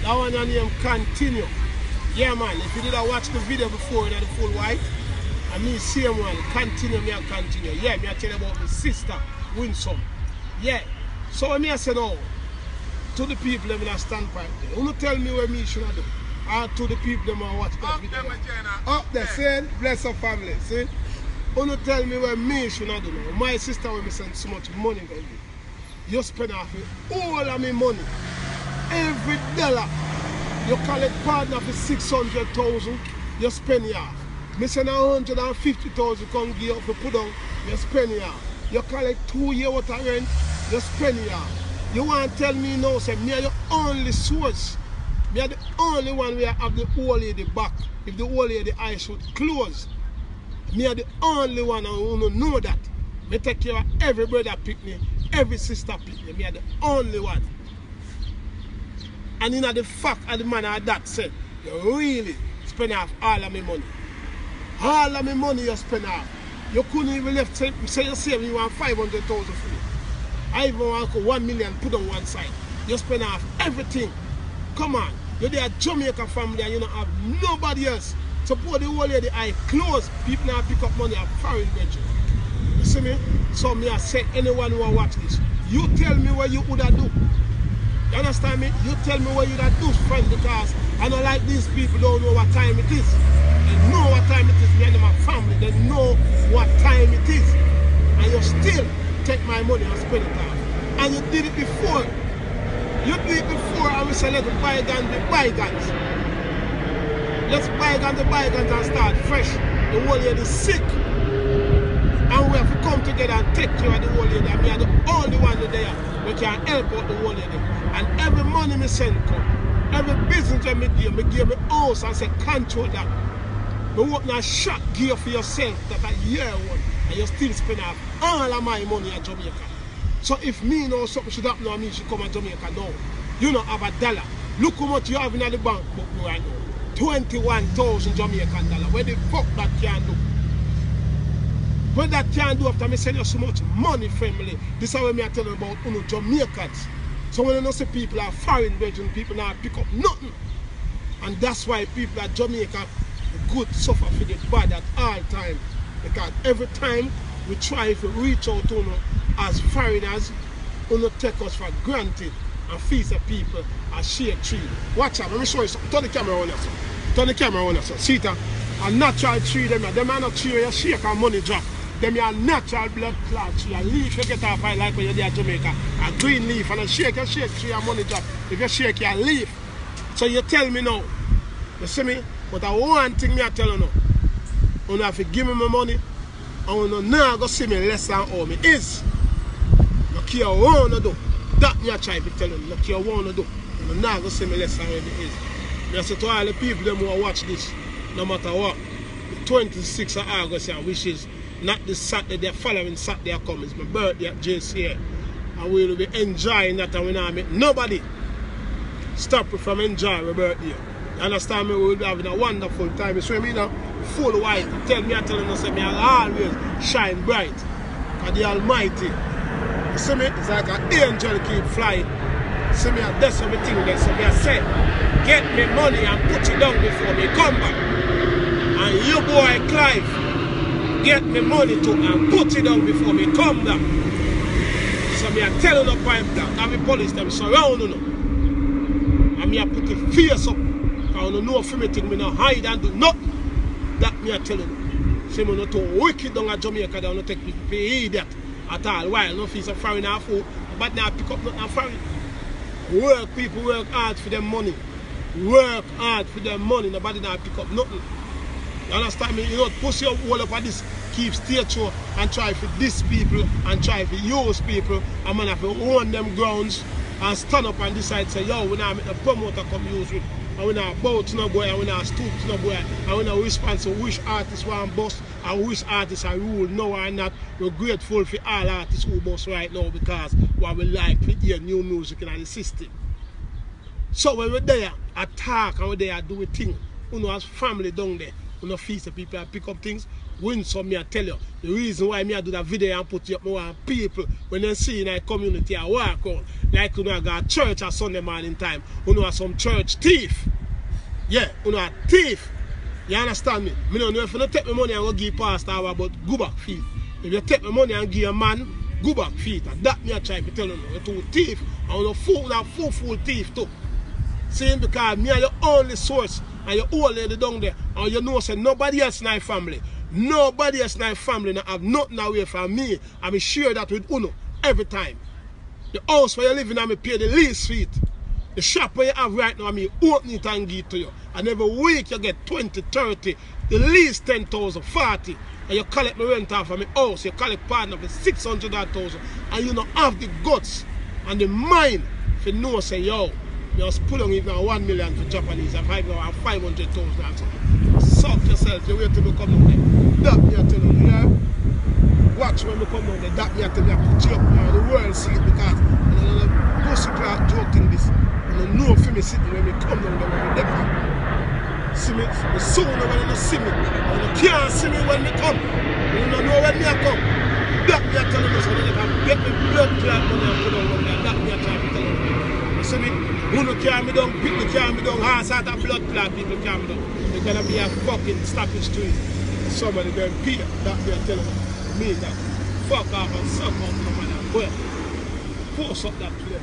That one your name Continue. Yeah man, if you did watch the video before in the full white, and me same one, Continue, me a continue. Yeah, me a tell you about my sister, Winsome. Yeah. So when me I say now, to the people them in a standpoint, you don't tell me what me should do. Or to the people them who watch that video. Up there, see? Bless our family, see? You don't tell me what me should do now. My sister will be send so much money to you spend off it, all of me money. Every dollar. You collect partner for 600,000, you spend it off. Me send 150,000 come give up for put on, you spend it off. You collect 2 years worth of rent, you spend it off. You want to tell me now, say, me are your only source. Me are the only one where I have the old lady back. If the old lady eyes should close, me are the only one who know that. Me take care of every brother pick me, every sister pick me. Me are the only one. And in the fact of the man of that said, you really spend off all of my money. All of my money you spend off. You couldn't even left say you save you want 500,000 for me. I even want 1 million put on one side. You spend off everything. Come on. You're there Jamaica family and you don't have nobody else. Suppose the whole lady I close, people now pick up money at foreign region. You see me? So me I say anyone who watch this, you tell me what you would have do. You understand me? You tell me what you would have do, friend, because I don't like these people don't know what time it is. They know what time it is, me and my family, they know what time it is. And you still take my money and spend it off. And you did it before. You did it before and we say let's bygone the bygones. Let's bygone the bygones and start fresh. The whole lady is sick. And we have to come together and take care of the whole lady. And we are the only one there. We can help out the whole lady. And every money me send come. Every business I give me house and say control that. But open a shop gear for yourself that a year one. And you still spend off all of my money at Jamaica. So if me know something should happen to me, should come to Jamaica now. You don't have a dollar. Look how much you have in the bank book right now. 21,000 Jamaican dollars. Where the fuck that can do? What that can do after me send you so much money, family. This is what me tell you about Jamaicans. So when you know say people are foreign brethren, people now pick up nothing. And that's why people at Jamaica good suffer for the bad at all time. Because every time we try to reach out to as foreigners, you take us for granted and feast the people as share tree. Watch out, let me show you something. Turn the camera on yourself. Turn the camera on yourself. See that? A natural tree, them are not tree where you shake and money drop. Them are natural blood clot tree. A leaf you get off like when you're there in Jamaica. A green leaf and a shake tree and money drop. If you shake your leaf. So you tell me now. You see me? But one thing me I tell you now. You have to give me my money. And you now go see me less than all me is. You care what you do. That me I try to tell you. You care what you do. You now go see me less than all me is. I say to all the people them who watch this, no matter what, the 26th of August, which is not this Saturday, the following Saturday coming. It's my birthday at JCA. And we will be enjoying that and we not make nobody stop me from enjoying my birthday. You understand me? We will be having a wonderful time. You see me now? Full white. Tell me, I tell you, say me I'll always shine bright. Because the Almighty. You see me? It's like an angel keep flying. See me, that's everything there. So me I say, get me money and put it down before me come back. And you boy Clive, get me money too and put it down before me come back. So me I tell you the pipe down. And the police them surround you. And me I put the face up. Because you know for me thing, me no hide and do nothing. That me I tell you. See me not too wicked down at Jamaica, they don't take people for idiot at all. While no fees of foreign or food, but now pick up nothing foreign. Work, people work hard for their money. Work hard for their money. Nobody now pick up nothing. You understand me? You know, push your wall up at this. Keep statue and try for this people and try for use people. And man have to own them grounds and stand up and decide say, yo, we now make the promoter come use it. And we now bow to no boy and we now stoop to no boy. And we now respond to which artists want bust and which artists are rule now or not. We're grateful for all artists who bust right now because what we like to hear new music in the system. So when we're there, attack and we're there do a thing. You know, as family down there, you know, feast the people and pick up things. Win some, me I tell you. The reason why me I do that video and put it up, I want people, when they see in our community, I walk out. Like you know, I got church at Sunday morning time. You know, some church thief. Yeah, you know, a thief. You understand me? I don't know if you don't take my money and go give pastor, but go back feet. If you take my money and give a man, go back feet. And that me I try to tell you. You're two thief. And you're fool thief too. See, because me are your only source. And your old lady down there. And you know, say nobody else in my family. Nobody else in my family now have nothing away from me. I'm sure that with Uno every time. The house where you live in, I pay the least feet. The shop where you have right now, I open it and give it to you. And every week you get 20, 30, the least 10,000, 40. And you collect my rent off of my house, you collect partner for 600,000. And you don't have the guts and the mind to know, say, yo, you just put on even 1 million for Japanese and 500,000 and something. Suck yourself, you wait till you come down there. That me I tell you, yeah? Watch when you come down there, that me I tell you, I put you up, the world see it because pussy class joke in this. I don't know for me sitting when we come down there when we never see me. The sooner when you see me. And you can't see me when we come. You don't know when I come. That me I tell you, so you can get me blood clot money and put on there. That me I try to tell you. You see me? Who no carry me down, people carry me down, heart out of blood clot people carry me down. You're gonna be a fucking stoppage to it. Somebody going to pay. That me I tell you. Me that. Fuck off and suck off no man and well. Force up that to them.